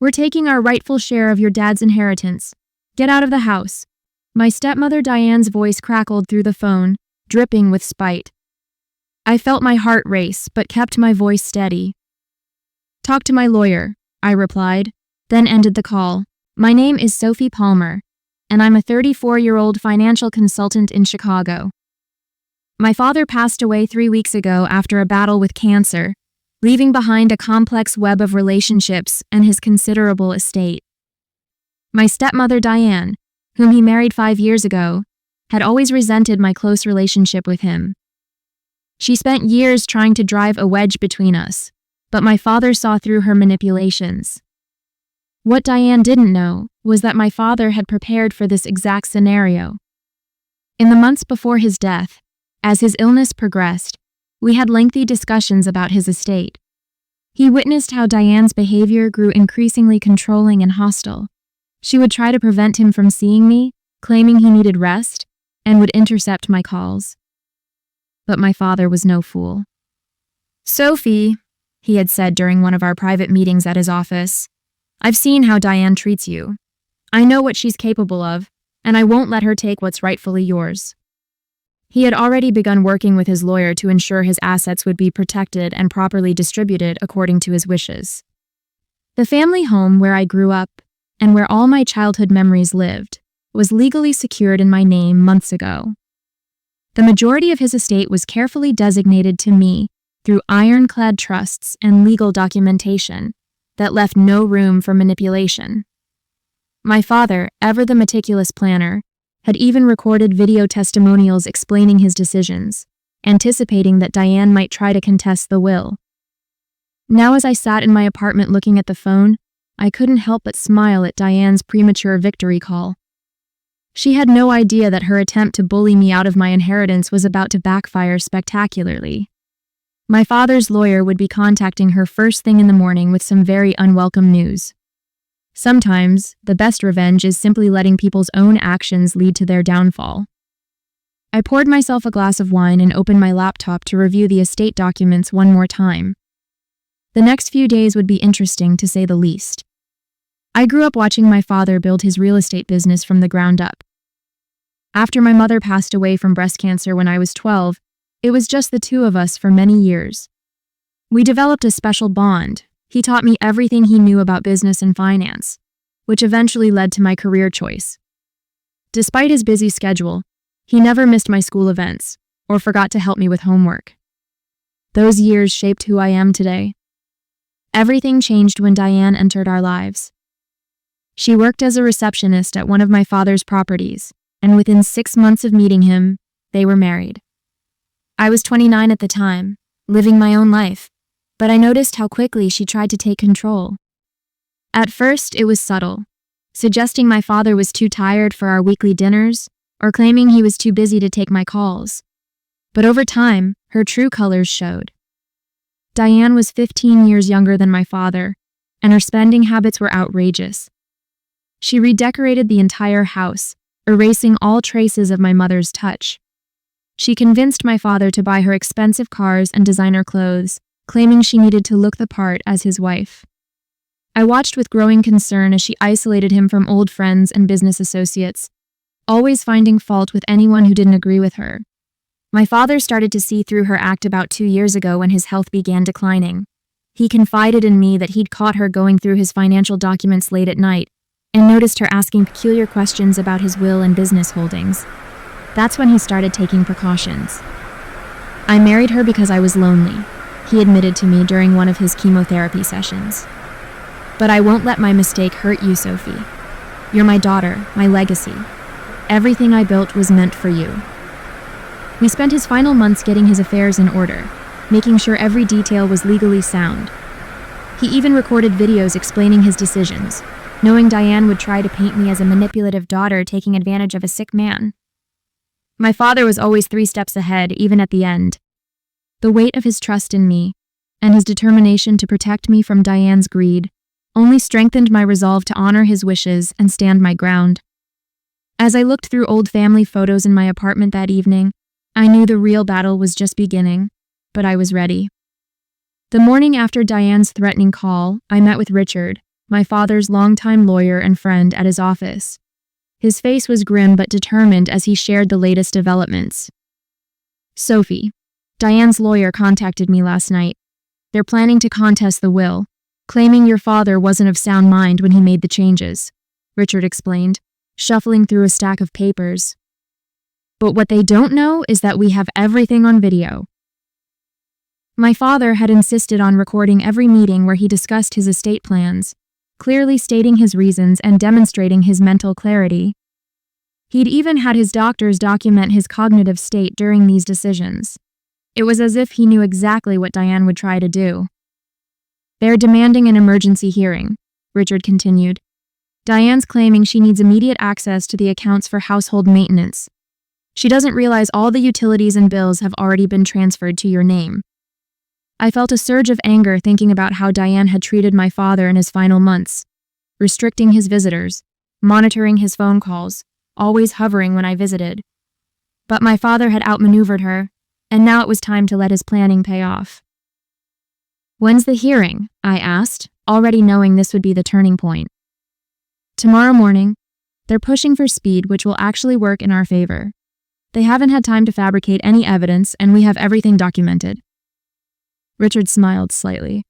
We're taking our rightful share of your dad's inheritance. Get out of the house." My stepmother Diane's voice crackled through the phone, dripping with spite. I felt my heart race, but kept my voice steady. "Talk to my lawyer," I replied, then ended the call. "My name is Sophie Palmer, and I'm a 34-year-old financial consultant in Chicago. My father passed away 3 weeks ago after a battle with cancer, leaving behind a complex web of relationships and his considerable estate. My stepmother Diane, whom he married 5 years ago, had always resented my close relationship with him. She spent years trying to drive a wedge between us, but my father saw through her manipulations. What Diane didn't know was that my father had prepared for this exact scenario. In the months before his death, as his illness progressed, we had lengthy discussions about his estate. He witnessed how Diane's behavior grew increasingly controlling and hostile. She would try to prevent him from seeing me, claiming he needed rest, and would intercept my calls. But my father was no fool. "Sophie," he had said during one of our private meetings at his office, "I've seen how Diane treats you. I know what she's capable of, and I won't let her take what's rightfully yours." He had already begun working with his lawyer to ensure his assets would be protected and properly distributed according to his wishes. The family home where I grew up, and where all my childhood memories lived, was legally secured in my name months ago. The majority of his estate was carefully designated to me through ironclad trusts and legal documentation that left no room for manipulation. My father, ever the meticulous planner, had even recorded video testimonials explaining his decisions, anticipating that Diane might try to contest the will. Now, as I sat in my apartment looking at the phone, I couldn't help but smile at Diane's premature victory call. She had no idea that her attempt to bully me out of my inheritance was about to backfire spectacularly. My father's lawyer would be contacting her first thing in the morning with some very unwelcome news. Sometimes, the best revenge is simply letting people's own actions lead to their downfall. I poured myself a glass of wine and opened my laptop to review the estate documents one more time. The next few days would be interesting, to say the least. I grew up watching my father build his real estate business from the ground up. After my mother passed away from breast cancer when I was 12, it was just the two of us for many years. We developed a special bond. He taught me everything he knew about business and finance, which eventually led to my career choice. Despite his busy schedule, he never missed my school events or forgot to help me with homework. Those years shaped who I am today. Everything changed when Diane entered our lives. She worked as a receptionist at one of my father's properties, and within 6 months of meeting him, they were married. I was 29 at the time, living my own life, but I noticed how quickly she tried to take control. At first, it was subtle, suggesting my father was too tired for our weekly dinners, or claiming he was too busy to take my calls. But over time, her true colors showed. Diane was 15 years younger than my father, and her spending habits were outrageous. She redecorated the entire house, erasing all traces of my mother's touch. She convinced my father to buy her expensive cars and designer clothes, claiming she needed to look the part as his wife. I watched with growing concern as she isolated him from old friends and business associates, always finding fault with anyone who didn't agree with her. My father started to see through her act about 2 years ago when his health began declining. He confided in me that he'd caught her going through his financial documents late at night and noticed her asking peculiar questions about his will and business holdings. That's when he started taking precautions. "I married her because I was lonely," he admitted to me during one of his chemotherapy sessions. "But I won't let my mistake hurt you, Sophie. You're my daughter, my legacy. Everything I built was meant for you." We spent his final months getting his affairs in order, making sure every detail was legally sound. He even recorded videos explaining his decisions, knowing Diane would try to paint me as a manipulative daughter taking advantage of a sick man. My father was always 3 steps ahead, even at the end. The weight of his trust in me, and his determination to protect me from Diane's greed, only strengthened my resolve to honor his wishes and stand my ground. As I looked through old family photos in my apartment that evening, I knew the real battle was just beginning, but I was ready. The morning after Diane's threatening call, I met with Richard, my father's longtime lawyer and friend, at his office. His face was grim but determined as he shared the latest developments. "Sophie, Diane's lawyer contacted me last night. They're planning to contest the will, claiming your father wasn't of sound mind when he made the changes," Richard explained, shuffling through a stack of papers. "But what they don't know is that we have everything on video." My father had insisted on recording every meeting where he discussed his estate plans, clearly stating his reasons and demonstrating his mental clarity. He'd even had his doctors document his cognitive state during these decisions. It was as if he knew exactly what Diane would try to do. "They're demanding an emergency hearing," Richard continued. "Diane's claiming she needs immediate access to the accounts for household maintenance. She doesn't realize all the utilities and bills have already been transferred to your name." I felt a surge of anger thinking about how Diane had treated my father in his final months, restricting his visitors, monitoring his phone calls, always hovering when I visited. But my father had outmaneuvered her, and now it was time to let his planning pay off. "When's the hearing?" I asked, already knowing this would be the turning point. "Tomorrow morning. They're pushing for speed, which will actually work in our favor. They haven't had time to fabricate any evidence, and we have everything documented." Richard smiled slightly.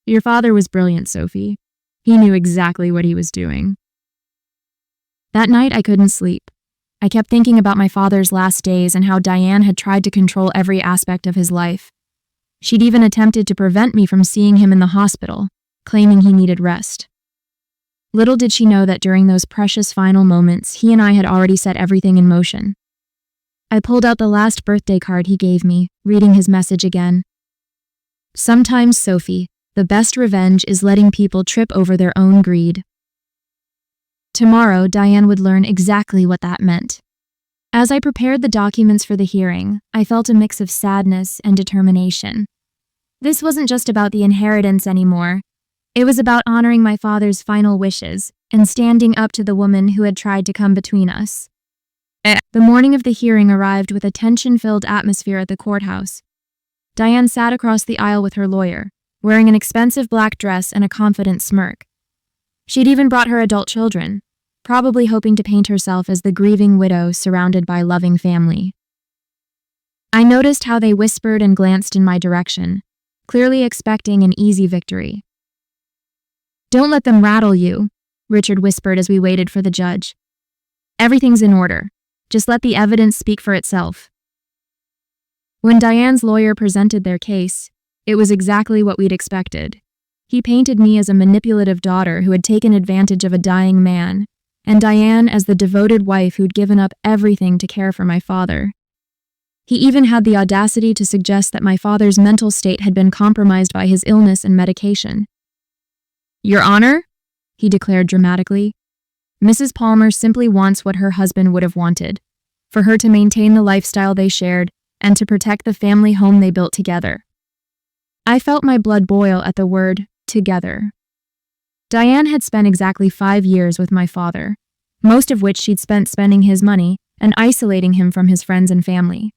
"Your father was brilliant, Sophie. He knew exactly what he was doing." That night I couldn't sleep. I kept thinking about my father's last days and how Diane had tried to control every aspect of his life. She'd even attempted to prevent me from seeing him in the hospital, claiming he needed rest. Little did she know that during those precious final moments, he and I had already set everything in motion. I pulled out the last birthday card he gave me, reading his message again. "Sometimes, Sophie, the best revenge is letting people trip over their own greed." Tomorrow, Diane would learn exactly what that meant. As I prepared the documents for the hearing, I felt a mix of sadness and determination. This wasn't just about the inheritance anymore. It was about honoring my father's final wishes and standing up to the woman who had tried to come between us. The morning of the hearing arrived with a tension-filled atmosphere at the courthouse. Diane sat across the aisle with her lawyer, wearing an expensive black dress and a confident smirk. She'd even brought her adult children, probably hoping to paint herself as the grieving widow surrounded by loving family. I noticed how they whispered and glanced in my direction, clearly expecting an easy victory. "Don't let them rattle you," Richard whispered as we waited for the judge. "Everything's in order. Just let the evidence speak for itself." When Diane's lawyer presented their case, it was exactly what we'd expected. He painted me as a manipulative daughter who had taken advantage of a dying man, and Diane as the devoted wife who'd given up everything to care for my father. He even had the audacity to suggest that my father's mental state had been compromised by his illness and medication. "Your Honor," he declared dramatically, "Mrs. Palmer simply wants what her husband would have wanted, for her to maintain the lifestyle they shared and to protect the family home they built together." I felt my blood boil at the word "together." Diane had spent exactly 5 years with my father, most of which she'd spent spending his money and isolating him from his friends and family.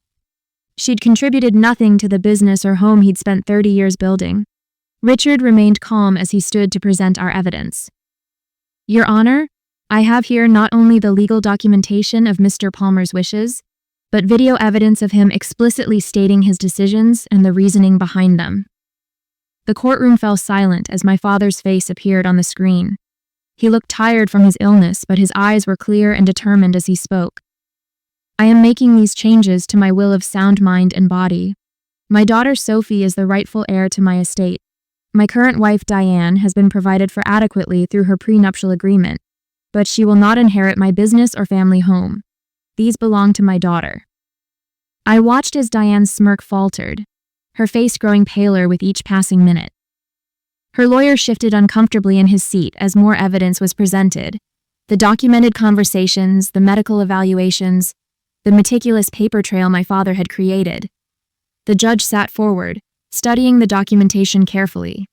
She'd contributed nothing to the business or home he'd spent 30 years building. Richard remained calm as he stood to present our evidence. "Your Honor, I have here not only the legal documentation of Mr. Palmer's wishes, but video evidence of him explicitly stating his decisions and the reasoning behind them." The courtroom fell silent as my father's face appeared on the screen. He looked tired from his illness, but his eyes were clear and determined as he spoke. "I am making these changes to my will of sound mind and body. My daughter Sophie is the rightful heir to my estate. My current wife Diane has been provided for adequately through her prenuptial agreement, but she will not inherit my business or family home. These belong to my daughter." I watched as Diane's smirk faltered, her face growing paler with each passing minute. Her lawyer shifted uncomfortably in his seat as more evidence was presented. The documented conversations, the medical evaluations, the meticulous paper trail my father had created. The judge sat forward, studying the documentation carefully.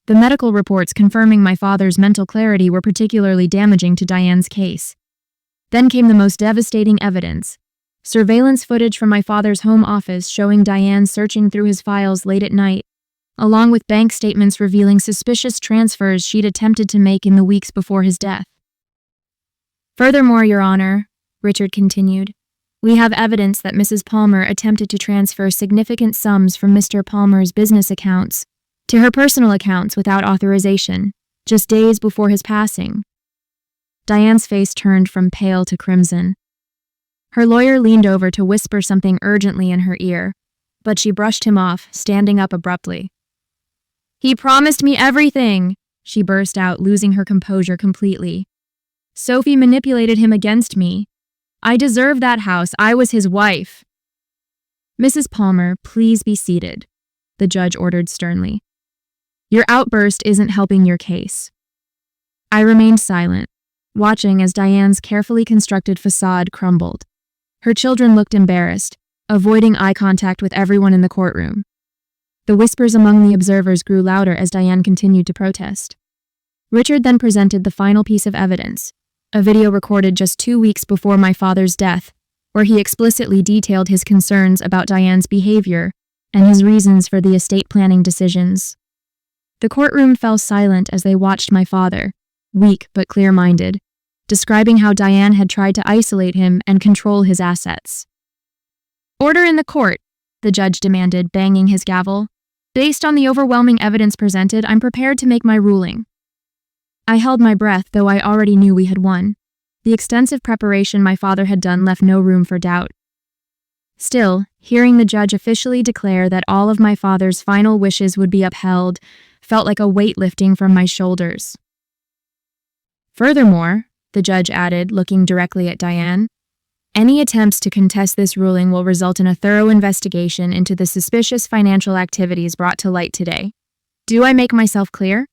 The medical reports confirming my father's mental clarity were particularly damaging to Diane's case. Then came the most devastating evidence: surveillance footage from my father's home office showing Diane searching through his files late at night, along with bank statements revealing suspicious transfers she'd attempted to make in the weeks before his death. Furthermore, Your Honor, Richard continued, we have evidence that Mrs. Palmer attempted to transfer significant sums from Mr. Palmer's business accounts to her personal accounts without authorization, just days before his passing. Diane's face turned from pale to crimson. Her lawyer leaned over to whisper something urgently in her ear, but she brushed him off, standing up abruptly. He promised me everything, she burst out, losing her composure completely. Sophie manipulated him against me. I deserve that house. I was his wife. Mrs. Palmer, please be seated, the judge ordered sternly. Your outburst isn't helping your case. I remained silent, watching as Diane's carefully constructed facade crumbled. Her children looked embarrassed, avoiding eye contact with everyone in the courtroom. The whispers among the observers grew louder as Diane continued to protest. Richard then presented the final piece of evidence, a video recorded just 2 weeks before my father's death, where he explicitly detailed his concerns about Diane's behavior and his reasons for the estate planning decisions. The courtroom fell silent as they watched my father, weak but clear-minded, describing how Diane had tried to isolate him and control his assets. Order in the court, the judge demanded, banging his gavel. Based on the overwhelming evidence presented, I'm prepared to make my ruling. I held my breath, though I already knew we had won. The extensive preparation my father had done left no room for doubt. Still, hearing the judge officially declare that all of my father's final wishes would be upheld felt like a weight lifting from my shoulders. Furthermore, the judge added, looking directly at Diane, any attempts to contest this ruling will result in a thorough investigation into the suspicious financial activities brought to light today. Do I make myself clear?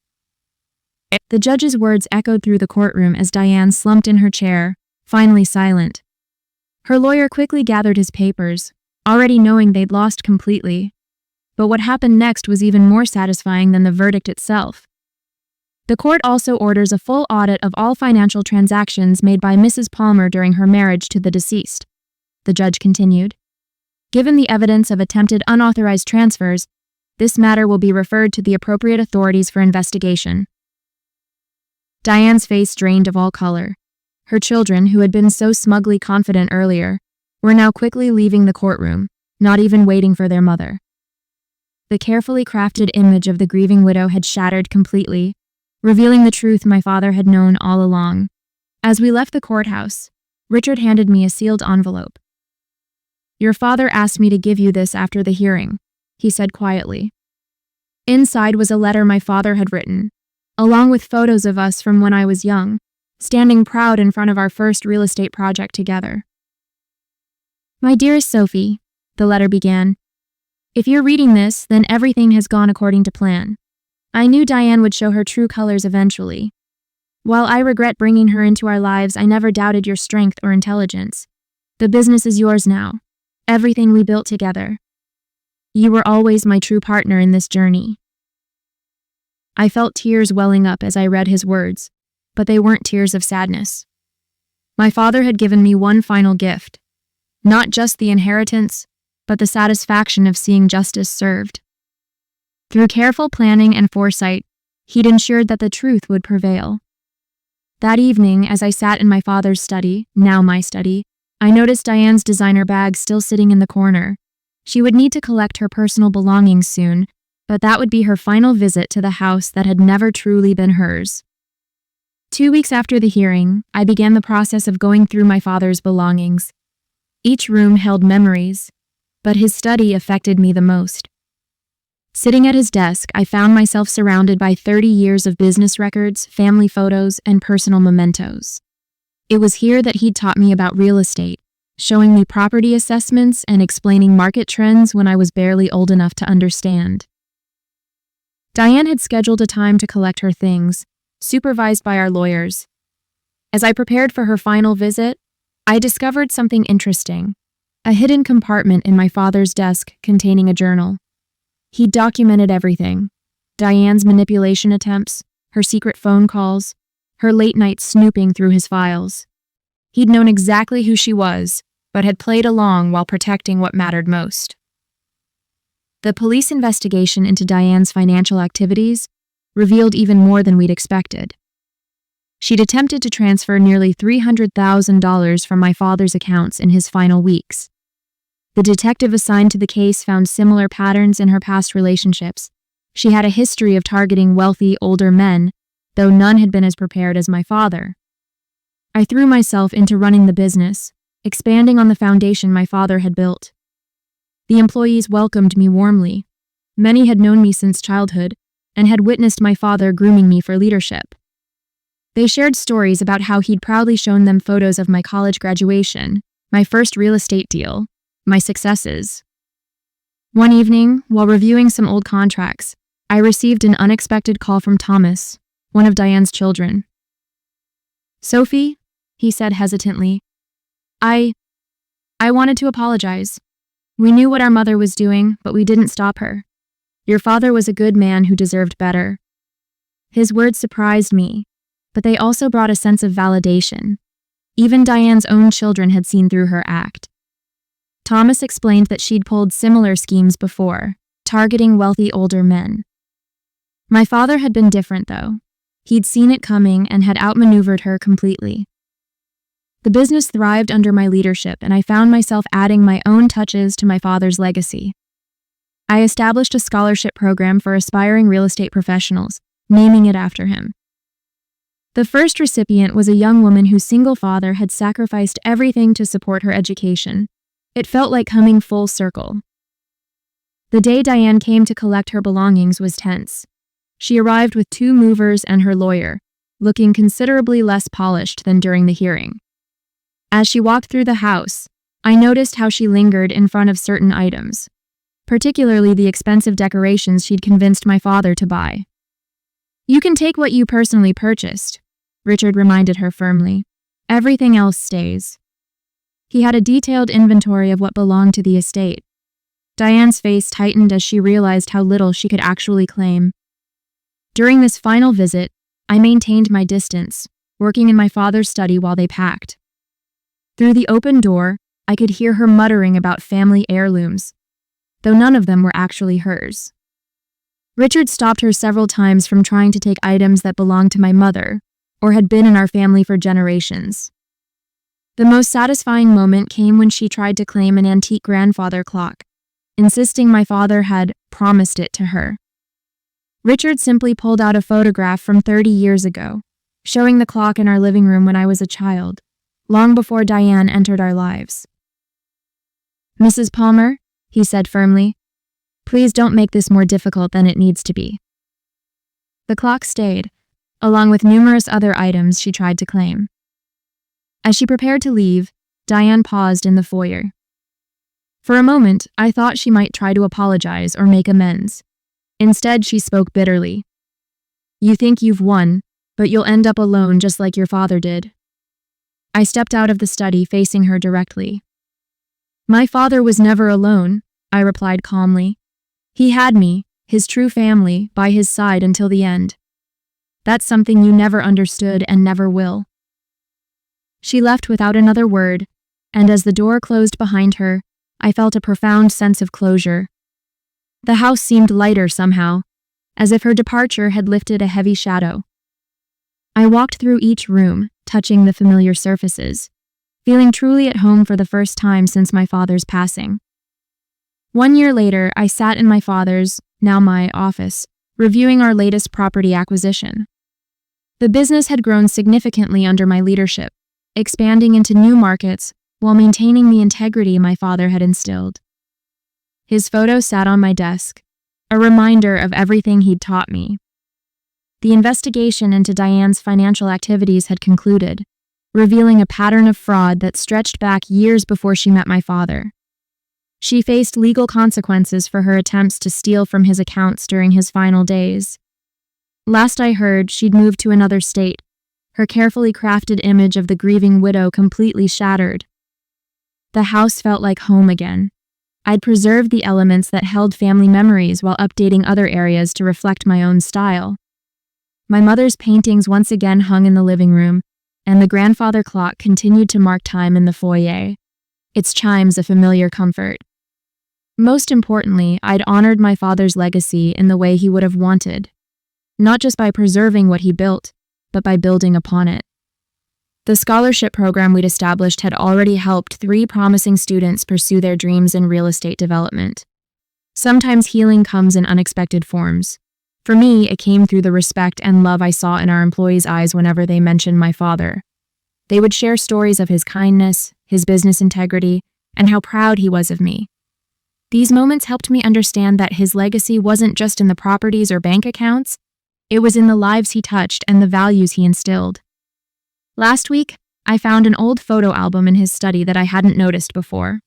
The judge's words echoed through the courtroom as Diane slumped in her chair, finally silent. Her lawyer quickly gathered his papers, already knowing they'd lost completely. But what happened next was even more satisfying than the verdict itself. The court also orders a full audit of all financial transactions made by Mrs. Palmer during her marriage to the deceased, the judge continued. Given the evidence of attempted unauthorized transfers, this matter will be referred to the appropriate authorities for investigation. Diane's face drained of all color. Her children, who had been so smugly confident earlier, were now quickly leaving the courtroom, not even waiting for their mother. The carefully crafted image of the grieving widow had shattered completely, revealing the truth my father had known all along. As we left the courthouse, Richard handed me a sealed envelope. Your father asked me to give you this after the hearing, he said quietly. Inside was a letter my father had written, along with photos of us from when I was young, standing proud in front of our first real estate project together. My dearest Sophie, the letter began, if you're reading this, then everything has gone according to plan. I knew Diane would show her true colors eventually. While I regret bringing her into our lives, I never doubted your strength or intelligence. The business is yours now. Everything we built together. You were always my true partner in this journey. I felt tears welling up as I read his words, but they weren't tears of sadness. My father had given me one final gift. Not just the inheritance, but the satisfaction of seeing justice served. Through careful planning and foresight, he'd ensured that the truth would prevail. That evening, as I sat in my father's study, now my study, I noticed Diane's designer bag still sitting in the corner. She would need to collect her personal belongings soon, but that would be her final visit to the house that had never truly been hers. 2 weeks after the hearing, I began the process of going through my father's belongings. Each room held memories, but his study affected me the most. Sitting at his desk, I found myself surrounded by 30 years of business records, family photos, and personal mementos. It was here that he'd taught me about real estate, showing me property assessments and explaining market trends when I was barely old enough to understand. Diane had scheduled a time to collect her things, supervised by our lawyers. As I prepared for her final visit, I discovered something interesting, a hidden compartment in my father's desk containing a journal. He documented everything, Diane's manipulation attempts, her secret phone calls, her late night snooping through his files. He'd known exactly who she was, but had played along while protecting what mattered most. The police investigation into Diane's financial activities revealed even more than we'd expected. She'd attempted to transfer nearly $300,000 from my father's accounts in his final weeks. The detective assigned to the case found similar patterns in her past relationships. She had a history of targeting wealthy, older men, though none had been as prepared as my father. I threw myself into running the business, expanding on the foundation my father had built. The employees welcomed me warmly. Many had known me since childhood and had witnessed my father grooming me for leadership. They shared stories about how he'd proudly shown them photos of my college graduation, my first real estate deal, my successes. One evening, while reviewing some old contracts, I received an unexpected call from Thomas, one of Diane's children. "Sophie," he said hesitantly, I wanted to apologize. We knew what our mother was doing, but we didn't stop her. Your father was a good man who deserved better." His words surprised me, but they also brought a sense of validation. Even Diane's own children had seen through her act. Thomas explained that she'd pulled similar schemes before, targeting wealthy older men. My father had been different, though. He'd seen it coming and had outmaneuvered her completely. The business thrived under my leadership, and I found myself adding my own touches to my father's legacy. I established a scholarship program for aspiring real estate professionals, naming it after him. The first recipient was a young woman whose single father had sacrificed everything to support her education. It felt like coming full circle. The day Diane came to collect her belongings was tense. She arrived with 2 movers and her lawyer, looking considerably less polished than during the hearing. As she walked through the house, I noticed how she lingered in front of certain items, particularly the expensive decorations she'd convinced my father to buy. "You can take what you personally purchased," Richard reminded her firmly. "Everything else stays." He had a detailed inventory of what belonged to the estate. Diane's face tightened as she realized how little she could actually claim. During this final visit, I maintained my distance, working in my father's study while they packed. Through the open door, I could hear her muttering about family heirlooms, though none of them were actually hers. Richard stopped her several times from trying to take items that belonged to my mother, or had been in our family for generations. The most satisfying moment came when she tried to claim an antique grandfather clock, insisting my father had promised it to her. Richard simply pulled out a photograph from 30 years ago, showing the clock in our living room when I was a child, long before Diane entered our lives. "Mrs. Palmer," he said firmly, "please don't make this more difficult than it needs to be." The clock stayed, along with numerous other items she tried to claim. As she prepared to leave, Diane paused in the foyer. For a moment, I thought she might try to apologize or make amends. Instead, she spoke bitterly. "You think you've won, but you'll end up alone just like your father did." I stepped out of the study, facing her directly. "My father was never alone," I replied calmly. "He had me, his true family, by his side until the end. That's something you never understood and never will." She left without another word, and as the door closed behind her, I felt a profound sense of closure. The house seemed lighter somehow, as if her departure had lifted a heavy shadow. I walked through each room, touching the familiar surfaces, feeling truly at home for the first time since my father's passing. 1 year later, I sat in my father's, now my, office, reviewing our latest property acquisition. The business had grown significantly under my leadership, expanding into new markets while maintaining the integrity my father had instilled. His photo sat on my desk, a reminder of everything he'd taught me. The investigation into Diane's financial activities had concluded, revealing a pattern of fraud that stretched back years before she met my father. She faced legal consequences for her attempts to steal from his accounts during his final days. Last I heard, she'd moved to another state, her carefully crafted image of the grieving widow completely shattered. The house felt like home again. I'd preserved the elements that held family memories while updating other areas to reflect my own style. My mother's paintings once again hung in the living room, and the grandfather clock continued to mark time in the foyer, its chimes a familiar comfort. Most importantly, I'd honored my father's legacy in the way he would have wanted, not just by preserving what he built, but by building upon it. The scholarship program we'd established had already helped 3 promising students pursue their dreams in real estate development. Sometimes healing comes in unexpected forms. For me, it came through the respect and love I saw in our employees' eyes whenever they mentioned my father. They would share stories of his kindness, his business integrity, and how proud he was of me. These moments helped me understand that his legacy wasn't just in the properties or bank accounts, it was in the lives he touched and the values he instilled. Last week, I found an old photo album in his study that I hadn't noticed before.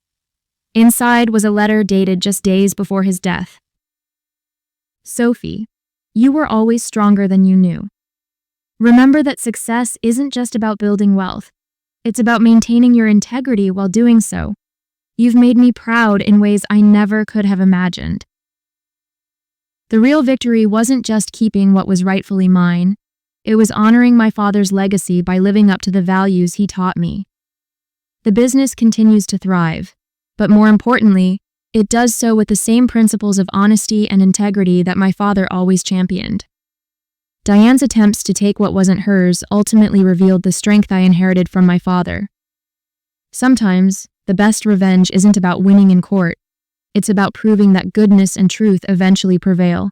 Inside was a letter dated just days before his death. Sophie, you were always stronger than you knew. Remember that success isn't just about building wealth. It's about maintaining your integrity while doing so. You've made me proud in ways I never could have imagined. The real victory wasn't just keeping what was rightfully mine. It was honoring my father's legacy by living up to the values he taught me. The business continues to thrive, but more importantly, it does so with the same principles of honesty and integrity that my father always championed. Diane's attempts to take what wasn't hers ultimately revealed the strength I inherited from my father. Sometimes, the best revenge isn't about winning in court. It's about proving that goodness and truth eventually prevail.